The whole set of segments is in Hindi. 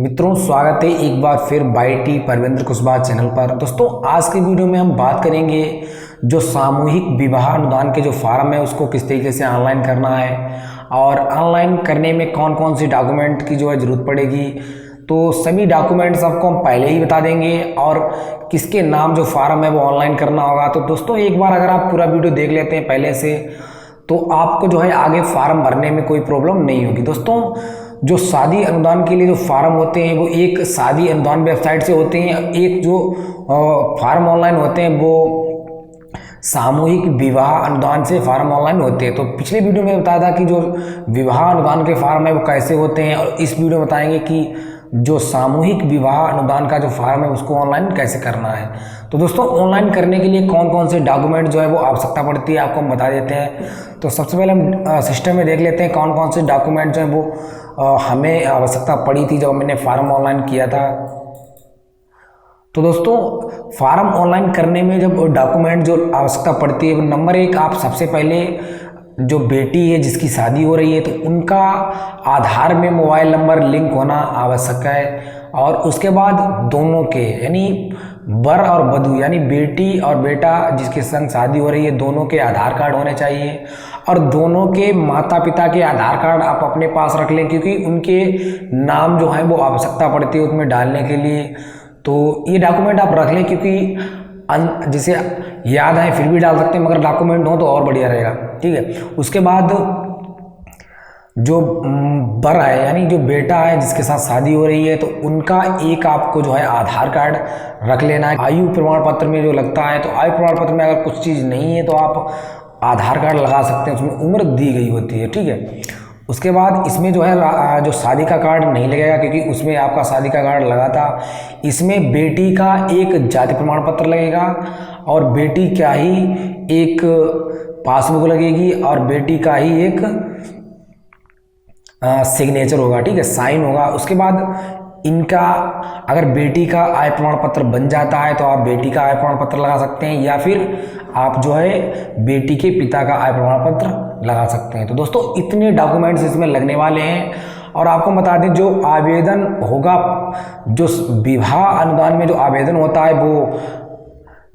मित्रों, स्वागत है एक बार फिर बाईटी परवेंद्र कुशवाहा चैनल पर। दोस्तों, आज की वीडियो में हम बात करेंगे जो सामूहिक विवाह अनुदान के जो फार्म है उसको किस तरीके से ऑनलाइन करना है और ऑनलाइन करने में कौन कौन सी डॉक्यूमेंट की जो है ज़रूरत पड़ेगी। तो सभी डॉक्यूमेंट्स आपको हम पहले ही बता देंगे और किसके नाम जो फार्म है वो ऑनलाइन करना होगा। तो दोस्तों, एक बार अगर आप पूरा वीडियो देख लेते हैं पहले से तो आपको जो है आगे फार्म भरने में कोई प्रॉब्लम नहीं होगी। दोस्तों, जो शादी अनुदान के लिए जो फार्म होते हैं वो एक शादी अनुदान वेबसाइट से होते हैं, एक जो फार्म ऑनलाइन होते हैं वो सामूहिक विवाह अनुदान से फार्म ऑनलाइन होते हैं। तो पिछले वीडियो में बताया था कि जो विवाह अनुदान के फार्म है वो कैसे होते हैं और इस वीडियो में बताएंगे कि जो सामूहिक विवाह अनुदान का जो फार्म है उसको ऑनलाइन कैसे करना है। तो दोस्तों, ऑनलाइन करने के लिए कौन कौन से डॉक्यूमेंट जो है वो आवश्यकता पड़ती है आपको हम बता देते हैं। तो सबसे पहले हम सिस्टम में देख लेते हैं कौन कौन से डॉक्यूमेंट जो है वो हमें आवश्यकता पड़ी थी जब मैंने फार्म ऑनलाइन किया था। तो दोस्तों, फार्म ऑनलाइन करने में जब डॉक्यूमेंट जो आवश्यकता पड़ती है वो नंबर एक, आप सबसे पहले जो बेटी है जिसकी शादी हो रही है तो उनका आधार में मोबाइल नंबर लिंक होना आवश्यक है। और उसके बाद दोनों के यानी वर और वधू यानी बेटी और बेटा जिसके संग शादी हो रही है दोनों के आधार कार्ड होने चाहिए और दोनों के माता पिता के आधार कार्ड आप अपने पास रख लें, क्योंकि उनके नाम जो है वो आवश्यकता पड़ती है उसमें डालने के लिए। तो ये डॉक्यूमेंट आप रख लें, क्योंकि जिसे याद है फिर भी डाल सकते हैं मगर डॉक्यूमेंट हो तो और बढ़िया रहेगा। ठीक है, उसके बाद जो बर है यानी जो बेटा है जिसके साथ शादी हो रही है तो उनका एक आपको जो है आधार कार्ड रख लेना है। आयु प्रमाण पत्र में जो लगता है तो आयु प्रमाण पत्र में अगर कुछ चीज़ नहीं है तो आप आधार कार्ड लगा सकते हैं, उसमें उम्र दी गई होती है। ठीक है, उसके बाद इसमें जो है जो शादी का कार्ड नहीं लगेगा क्योंकि उसमें आपका शादी का कार्ड लगा था। इसमें बेटी का एक जाति प्रमाण पत्र लगेगा और बेटी का ही एक पासबुक लगेगी और बेटी का ही एक सिग्नेचर होगा। ठीक है, साइन होगा। उसके बाद इनका अगर बेटी का आय प्रमाण पत्र बन जाता है तो आप बेटी का आय प्रमाण पत्र लगा सकते हैं या फिर आप जो है बेटी के पिता का आय प्रमाण पत्र लगा सकते हैं। तो दोस्तों, इतने डॉक्यूमेंट्स इसमें लगने वाले हैं। और आपको बता दें जो आवेदन होगा, जो विवाह अनुदान में जो आवेदन होता है वो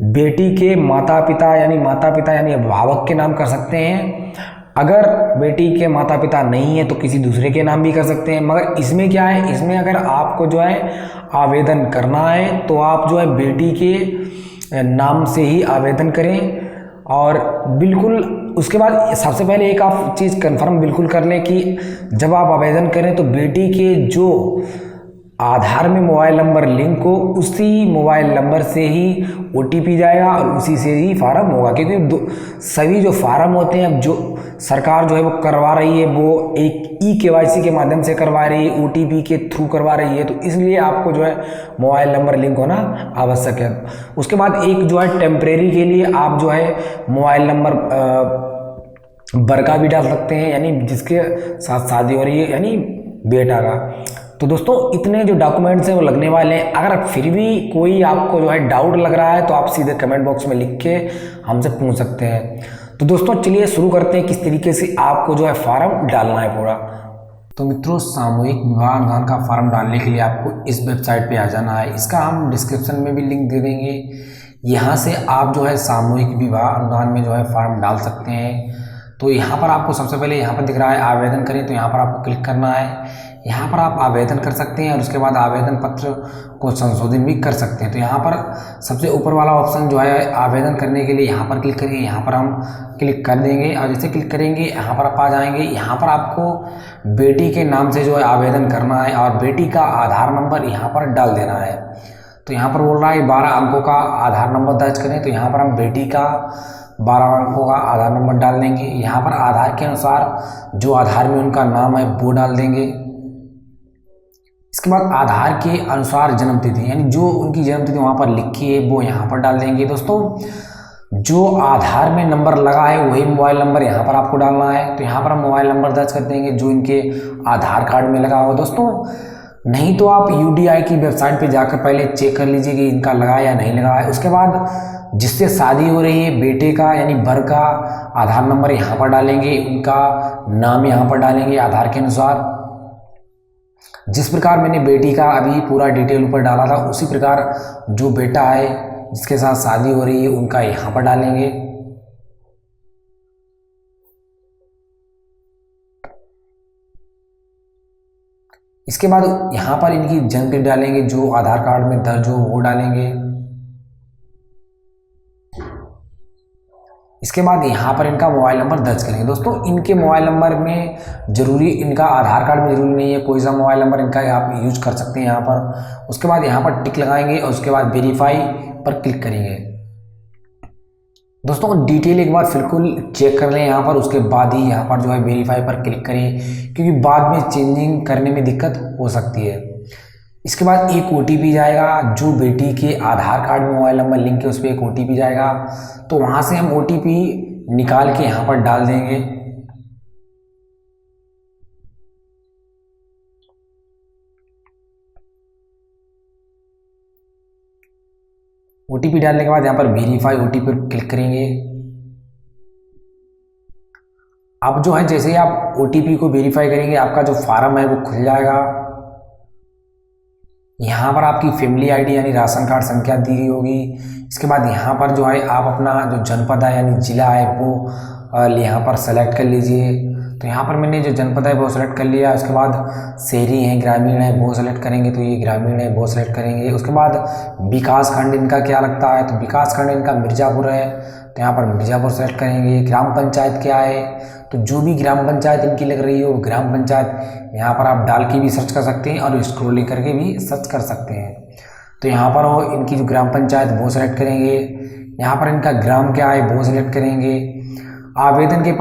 बेटी के माता पिता यानी अभिभावक के नाम कर सकते हैं। अगर बेटी के माता पिता नहीं है तो किसी दूसरे के नाम भी कर सकते हैं। मगर इसमें क्या है, इसमें अगर आपको जो है आवेदन करना है तो आप जो है बेटी के नाम से ही आवेदन करें। और बिल्कुल उसके बाद सबसे पहले एक आप चीज़ कंफर्म बिल्कुल कर लें कि जब आप आवेदन करें तो बेटी के जो आधार में मोबाइल नंबर लिंक हो उसी मोबाइल नंबर से ही OTP जाएगा और उसी से ही फार्म होगा, क्योंकि सभी जो फार्म होते हैं अब जो सरकार जो है वो करवा रही है वो एक eKYC के माध्यम से करवा रही है, OTP के थ्रू करवा रही है। तो इसलिए आपको जो है मोबाइल नंबर लिंक होना आवश्यक है। उसके बाद एक जो है टेम्परेरी के लिए आप जो है मोबाइल नंबर बर का भी डाल सकते हैं, यानी जिसके साथ शादी हो रही है यानी बेटा का। तो दोस्तों, इतने जो डॉक्यूमेंट्स हैं वो लगने वाले हैं। अगर फिर भी कोई आपको जो है डाउट लग रहा है तो आप सीधे कमेंट बॉक्स में लिख के हमसे पूछ सकते हैं। तो दोस्तों, चलिए शुरू करते हैं किस तरीके से आपको जो है फार्म डालना है पूरा। तो मित्रों, सामूहिक विवाह अनुदान का फार्म डालने के लिए आपको इस वेबसाइट पे आ जाना है। इसका हम डिस्क्रिप्शन में भी लिंक दे देंगे। यहाँ से आप जो है सामूहिक विवाह अनुदान में जो है फार्म डाल सकते हैं। तो यहाँ पर आपको सबसे पहले यहाँ पर दिख रहा है आवेदन करें, तो यहाँ पर आपको क्लिक करना है। यहाँ पर आप आवेदन कर सकते हैं और उसके बाद आवेदन पत्र को संशोधित भी कर सकते हैं। तो यहाँ पर सबसे ऊपर वाला ऑप्शन जो है आवेदन करने के लिए यहाँ पर क्लिक करिए। यहाँ पर हम क्लिक कर देंगे और जैसे क्लिक करेंगे यहाँ पर आप आ जाएंगे। यहाँ पर आपको बेटी के नाम से जो है आवेदन करना है और बेटी का आधार नंबर यहाँ पर डाल देना है। तो यहाँ पर बोल रहा है 12 अंकों का आधार नंबर दर्ज करें, तो यहाँ पर हम बेटी का 12 अंकों का आधार नंबर डाल देंगे। यहाँ पर आधार के अनुसार जो आधार में उनका नाम है वो डाल देंगे। इसके बाद आधार के अनुसार जन्म तिथि यानी जो उनकी जन्म तिथि वहाँ पर लिखी है वो यहाँ पर डाल देंगे। दोस्तों, जो आधार में नंबर लगा है वही मोबाइल नंबर यहाँ पर आपको डालना है। तो यहाँ पर हम मोबाइल नंबर दर्ज कर देंगे जो इनके आधार कार्ड में लगा हो। दोस्तों, नहीं तो आप UDI की वेबसाइट पे जाकर पहले चेक कर लीजिए कि इनका लगा या नहीं लगा है। उसके बाद जिससे शादी हो रही है बेटे का यानी बर का आधार नंबर यहाँ पर डालेंगे, उनका नाम यहाँ पर डालेंगे आधार के अनुसार। जिस प्रकार मैंने बेटी का अभी पूरा डिटेल ऊपर डाला था, उसी प्रकार जो बेटा है जिसके साथ शादी हो रही है उनका यहाँ पर डालेंगे। इसके बाद यहाँ पर इनकी जन्म तिथि डालेंगे, जो आधार कार्ड में दर्ज हो वो डालेंगे। इसके बाद यहाँ पर इनका मोबाइल नंबर दर्ज करेंगे। दोस्तों इनके मोबाइल नंबर में जरूरी, इनका आधार कार्ड में जरूरी नहीं है, कोई सा मोबाइल नंबर इनका आप यूज कर सकते हैं यहाँ पर। उसके बाद यहाँ पर टिक लगाएंगे और उसके बाद वेरीफाई पर क्लिक करेंगे। दोस्तों डिटेल एक बार बिल्कुल चेक कर लें यहाँ पर, उसके बाद ही यहाँ पर जो है वेरीफाई पर क्लिक करें, क्योंकि बाद में चेंजिंग करने में दिक्कत हो सकती है। इसके बाद एक OTP जाएगा, जो बेटी के आधार कार्ड में मोबाइल नंबर लिंक है उस पर एक OTP जाएगा, तो वहाँ से हम OTP निकाल के यहाँ पर डाल देंगे। OTP डालने के बाद यहाँ पर वेरीफाई OTP पर क्लिक करेंगे। अब जो है जैसे ही आप OTP को वेरीफाई करेंगे, आपका जो फार्म है वो खुल जाएगा। यहाँ पर आपकी फैमिली आईडी यानी राशन कार्ड संख्या दी गई होगी। इसके बाद यहाँ पर जो है आप अपना जो जनपद है यानी जिला है वो यहाँ पर सेलेक्ट कर लीजिए। तो यहाँ पर मैंने जो जनपद है वो सेलेक्ट कर लिया। उसके बाद शहरी है, ग्रामीण है वो सेलेक्ट करेंगे, तो ये ग्रामीण है वो सेलेक्ट करेंगे। उसके बाद विकास खंड इनका क्या लगता है, तो विकास खंड इनका मिर्ज़ापुर है, तो यहाँ पर मिर्ज़ापुर सेलेक्ट करेंगे। ग्राम पंचायत क्या है, तो जो भी ग्राम पंचायत इनकी लग रही हो ग्राम पंचायत यहाँ पर आप डाल के भी सर्च कर सकते हैं और स्क्रॉलिंग करके भी सर्च कर सकते हैं। तो यहाँ पर हो इनकी जो ग्राम पंचायत वो सेलेक्ट करेंगे। यहाँ पर इनका ग्राम क्या है वो सेलेक्ट करेंगे। आवेदन के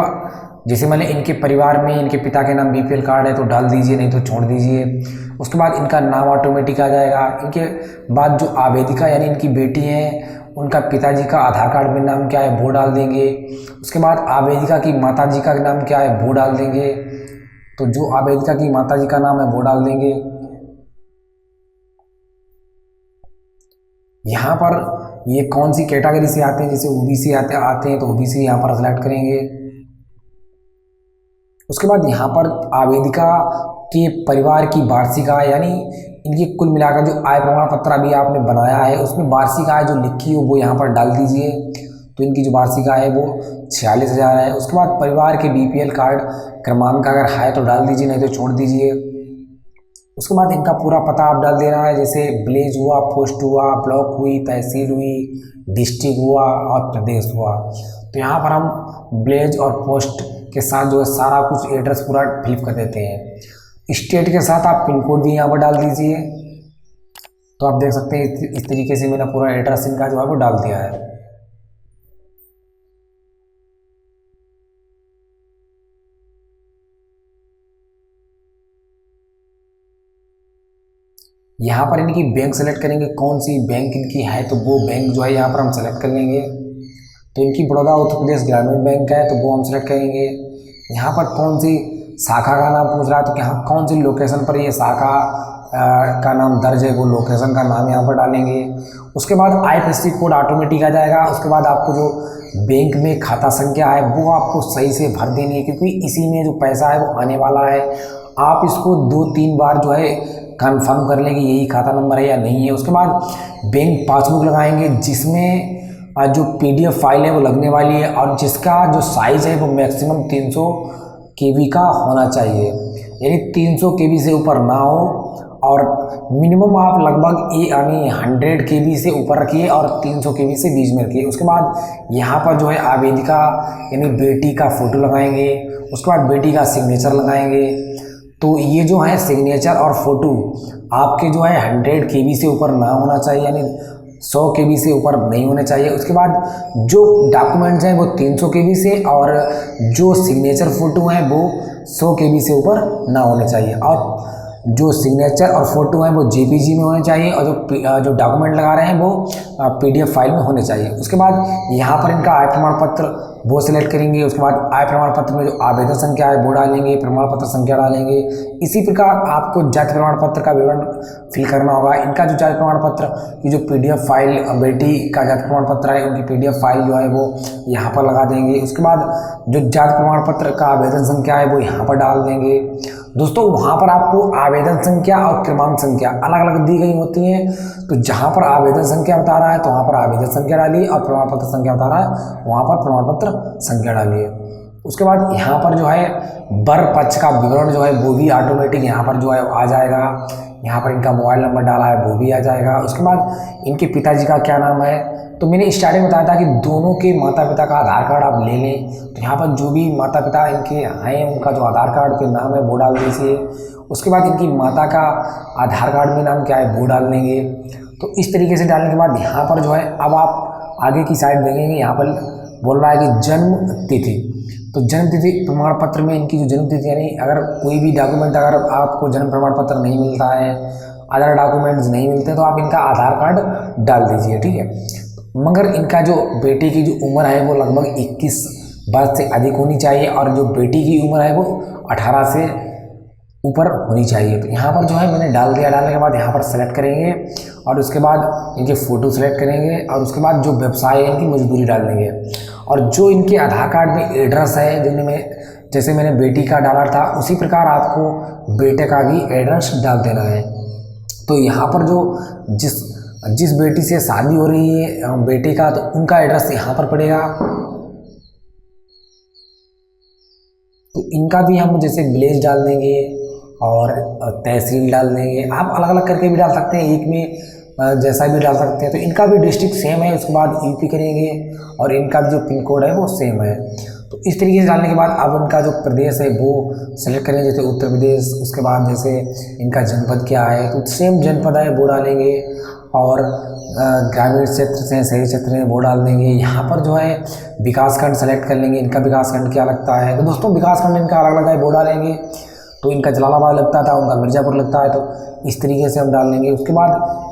जैसे मैंने इनके परिवार में इनके पिता के नाम BPL कार्ड है तो डाल दीजिए, नहीं तो छोड़ दीजिए। उसके बाद इनका नाम ऑटोमेटिक आ जाएगा। इनके बाद जो आवेदिका यानी इनकी बेटी है उनका पिताजी का आधार कार्ड में नाम क्या है वो डाल देंगे। उसके बाद आवेदिका की माताजी का नाम क्या है वो डाल देंगे, तो जो आवेदिका की माताजी का नाम है वो डाल देंगे। यहाँ पर ये कौन सी कैटेगरी से आते हैं, जैसे OBC आते हैं तो OBC यहाँ पर सेलेक्ट करेंगे। उसके बाद यहाँ पर आवेदिका के परिवार की वार्षिक आय यानी इनकी कुल मिलाकर जो आय प्रमाण पत्र अभी आपने बनाया है उसमें वार्षिक आय जो लिखी हो वो यहाँ पर डाल दीजिए। तो इनकी जो वार्षिक आय है वो 46,000 है। उसके बाद परिवार के BPL कार्ड क्रमांक अगर है तो डाल दीजिए, नहीं तो छोड़ दीजिए। उसके बाद इनका पूरा पता आप डाल देना है, जैसे विलेज हुआ, पोस्ट हुआ, ब्लॉक हुई, तहसील हुई, डिस्ट्रिक्ट हुआ और प्रदेश हुआ। तो यहाँ पर हम विलेज और पोस्ट के साथ जो है सारा कुछ एड्रेस पूरा फिल कर देते हैं। स्टेट के साथ आप पिन कोड भी यहाँ पर डाल दीजिए। तो आप देख सकते हैं इस तरीके से मैंने पूरा एड्रेस इनका जो है वो डाल दिया है। यहाँ पर इनकी बैंक सेलेक्ट करेंगे, कौन सी बैंक इनकी है तो वो बैंक जो है यहाँ पर हम सेलेक्ट कर लेंगे। तो इनकी बड़ौदा उत्तर प्रदेश ग्रामीण बैंक है तो वो हम सेलेक्ट करेंगे। यहाँ पर कौन सी शाखा का नाम पूछ रहा है, तो यहाँ कौन सी लोकेशन पर ये शाखा का नाम दर्ज है वो लोकेशन का नाम यहाँ पर डालेंगे। उसके बाद IFSC कोड ऑटोमेटिक आ जाएगा। उसके बाद आपको जो बैंक में खाता संख्या है वो आपको सही से भर देनी है, क्योंकि इसी में जो पैसा है वो आने वाला है। आप इसको 2-3 बार जो है कंफर्म कर लें कि यही खाता नंबर है या नहीं है। उसके बाद बैंक पासबुक लगाएंगे, जिसमें जो PDF फाइल है वो लगने वाली है और जिसका जो साइज़ है वो मैक्सिमम 300 KB का होना चाहिए, यानी 300 KB से ऊपर ना हो और मिनिमम आप लगभग यानी 100 KB से ऊपर रखिए और 300 KB से बीच में रखिए। उसके बाद यहाँ पर जो है आवेदिका यानी बेटी का फ़ोटो लगाएंगे। उसके बाद बेटी का सिग्नेचर लगाएंगे। तो ये जो है सिग्नेचर और फोटो आपके जो है 100 KB से ऊपर ना होना चाहिए, यानी 100 KB से ऊपर नहीं होने चाहिए। उसके बाद जो डॉक्यूमेंट्स हैं वो 300 KB से और जो सिग्नेचर फ़ोटो हैं वो 100 KB से ऊपर ना होने चाहिए। और जो सिग्नेचर और फोटो हैं वो JPG में होने चाहिए और जो डॉक्यूमेंट लगा रहे हैं वो PDF फाइल में होने चाहिए। उसके बाद यहाँ पर इनका आय प्रमाण पत्र वो सिलेक्ट करेंगे। उसके बाद आय प्रमाण पत्र में जो आवेदन संख्या है वो डालेंगे, प्रमाण पत्र संख्या डालेंगे। इसी प्रकार आपको जाति प्रमाण पत्र का विवरण फिल करना होगा। इनका जो जाति प्रमाण पत्र की जो PDF फाइल बेटी का जाति प्रमाण पत्र है उनकी PDF फाइल जो है वो यहाँ पर लगा देंगे। उसके बाद जो जाति प्रमाण पत्र का आवेदन संख्या है वो यहाँ पर डाल देंगे। दोस्तों वहाँ पर आपको आवेदन संख्या और क्रमांक संख्या अलग अलग दी गई होती हैं। तो जहाँ पर आवेदन संख्या बता रहा है तो वहाँ पर आवेदन संख्या डालिए, और प्रमाण पत्र संख्या बता रहा है वहाँ पर प्रमाण पत्र संख्या डालिए। उसके बाद यहाँ पर जो है वर पक्ष का विवरण जो है वो भी ऑटोमेटिक यहाँ पर जो है आ जाएगा। यहाँ पर इनका मोबाइल नंबर डाला है वो भी आ जाएगा। उसके बाद इनके पिताजी का क्या नाम है, तो मैंने स्टार्टिंग में बताया था कि दोनों के माता पिता का आधार कार्ड आप ले लें। तो यहाँ पर जो भी माता पिता इनके हैं उनका जो आधार कार्ड पे नाम है वो डाल दीजिए। उसके बाद इनकी माता का आधार कार्ड में नाम क्या है वो डाल देंगे। तो इस तरीके से डालने के बाद यहाँ पर जो है अब आप आगे की साइड देखेंगे, यहाँ पर बोल रहा है कि जन्म तिथि। तो जन्म तिथि प्रमाण पत्र में इनकी जो जन्म तिथि, यानी अगर कोई भी डॉक्यूमेंट, अगर आपको जन्म प्रमाण पत्र नहीं मिलता है, अदर डॉक्यूमेंट्स नहीं मिलते, तो आप इनका आधार कार्ड डाल दीजिए, ठीक है। मगर इनका जो बेटे की जो उम्र है वो लगभग 21 वर्ष से अधिक होनी चाहिए, और जो बेटी की उम्र है वो 18 से ऊपर होनी चाहिए। तो यहाँ पर जो है मैंने डाल दिया। डालने के बाद यहाँ पर सेलेक्ट करेंगे, और उसके बाद इनके फ़ोटो सेलेक्ट करेंगे, और उसके बाद जो व्यवसाय है इनकी मजदूरी डाल देंगे। और जो इनके आधार कार्ड में एड्रेस है, जिनमें जैसे मैंने बेटी का डाला था उसी प्रकार आपको बेटे का भी एड्रेस डाल देना है। तो यहाँ पर जो जिस बेटी से शादी हो रही है बेटे का, तो उनका एड्रेस यहाँ पर पड़ेगा। तो इनका भी हम जैसे विलेज डाल देंगे और तहसील डाल देंगे। आप अलग अलग करके भी डाल सकते हैं, एक में जैसा भी डाल सकते हैं। तो इनका भी डिस्ट्रिक्ट सेम है, उसके बाद यूपी करेंगे, और इनका भी जो पिन कोड है वो सेम है। तो इस तरीके से डालने के बाद अब उनका जो प्रदेश है वो सेलेक्ट करेंगे, जैसे उत्तर प्रदेश। उसके बाद जैसे इनका जनपद क्या है, तो सेम जनपद है वो डालेंगे, और ग्रामीण क्षेत्र से शहरी क्षेत्र में वो डाल देंगे। यहाँ पर जो है विकास खंड सेलेक्ट कर लेंगे, इनका विकास खंड क्या लगता है। तो दोस्तों विकास खंड इनका अलग अलग है वो डालेंगे। तो इनका जलालाबाद लगता था, उनका मिर्ज़ापुर लगता है, तो इस तरीके से हम डाल लेंगे। उसके बाद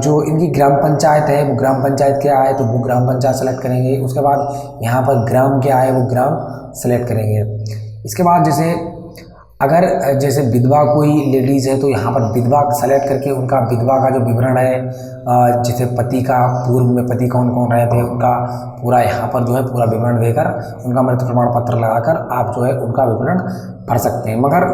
जो इनकी ग्राम पंचायत है वो ग्राम पंचायत क्या है, तो वो ग्राम पंचायत सेलेक्ट करेंगे। उसके बाद यहाँ पर ग्राम क्या है वो ग्राम सेलेक्ट करेंगे। इसके बाद जैसे अगर जैसे विधवा कोई लेडीज़ है तो यहाँ पर विधवा सेलेक्ट करके उनका विधवा का जो विवरण है, जैसे पति का पूर्व में पति कौन कौन रहे थे उनका पूरा यहाँ पर जो है पूरा विवरण देकर उनका मृत्यु प्रमाण पत्र लगाकर आप जो है उनका विवरण भर सकते हैं। मगर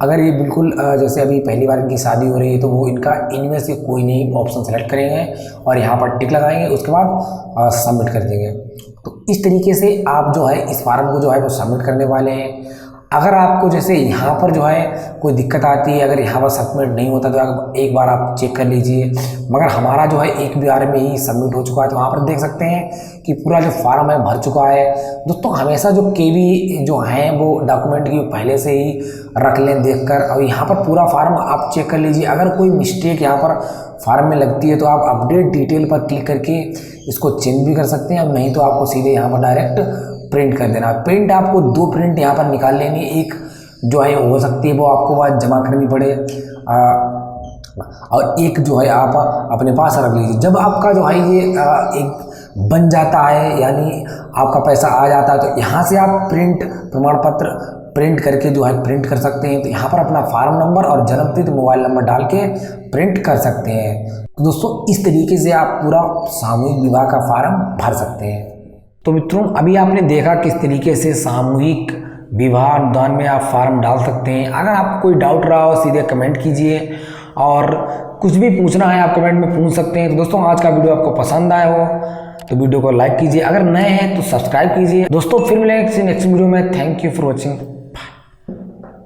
अगर ये बिल्कुल जैसे अभी पहली बार इनकी शादी हो रही है तो वो इनका इनमें से कोई नहीं ऑप्शन सेलेक्ट करेंगे और यहाँ पर टिक लगाएंगे, उसके बाद सबमिट कर देंगे। तो इस तरीके से आप जो है इस फॉर्म को जो है वो सबमिट करने वाले हैं। अगर आपको जैसे यहाँ पर जो है कोई दिक्कत आती है, अगर यहाँ पर सबमिट नहीं होता तो एक बार आप चेक कर लीजिए। मगर हमारा जो है एक बार में ही सबमिट हो चुका है, तो वहाँ पर देख सकते हैं कि पूरा जो फॉर्म है भर चुका है। दोस्तों हमेशा जो केवी जो हैं वो डॉक्यूमेंट की पहले से ही रख लें देखकर, और यहाँ पर पूरा फॉर्म आप चेक कर लीजिए। अगर कोई मिस्टेक यहाँ पर फॉर्म में लगती है तो आप अपडेट डिटेल पर क्लिक करके इसको चेंज भी कर सकते हैं, नहीं तो आपको सीधे यहाँ पर डायरेक्ट प्रिंट कर देना। प्रिंट आपको 2 प्रिंट यहाँ पर निकाल लेनी, एक जो है हो सकती है वो आपको बाद जमा करनी पड़े, और एक जो है आप अपने पास रख लीजिए। जब आपका जो है ये एक बन जाता है, यानी आपका पैसा आ जाता है, तो यहाँ से आप प्रिंट प्रमाण पत्र प्रिंट करके जो है प्रिंट कर सकते हैं। तो यहाँ पर अपना फार्म नंबर और जन्म तिथि मोबाइल नंबर डाल के प्रिंट कर सकते हैं। तो दोस्तों इस तरीके से आप पूरा सामूहिक विवाह का फार्म भर सकते हैं। तो मित्रों अभी आपने देखा किस तरीके से सामूहिक विवाह अनुदान में आप फार्म डाल सकते हैं। अगर आपको कोई डाउट रहा हो सीधे कमेंट कीजिए, और कुछ भी पूछना है आप कमेंट में पूछ सकते हैं। तो दोस्तों आज का वीडियो आपको पसंद आया हो तो वीडियो को लाइक कीजिए, अगर नए हैं तो सब्सक्राइब कीजिए। दोस्तों फिर मिलेंगे किसी नेक्स्ट वीडियो में। Thank you for watching.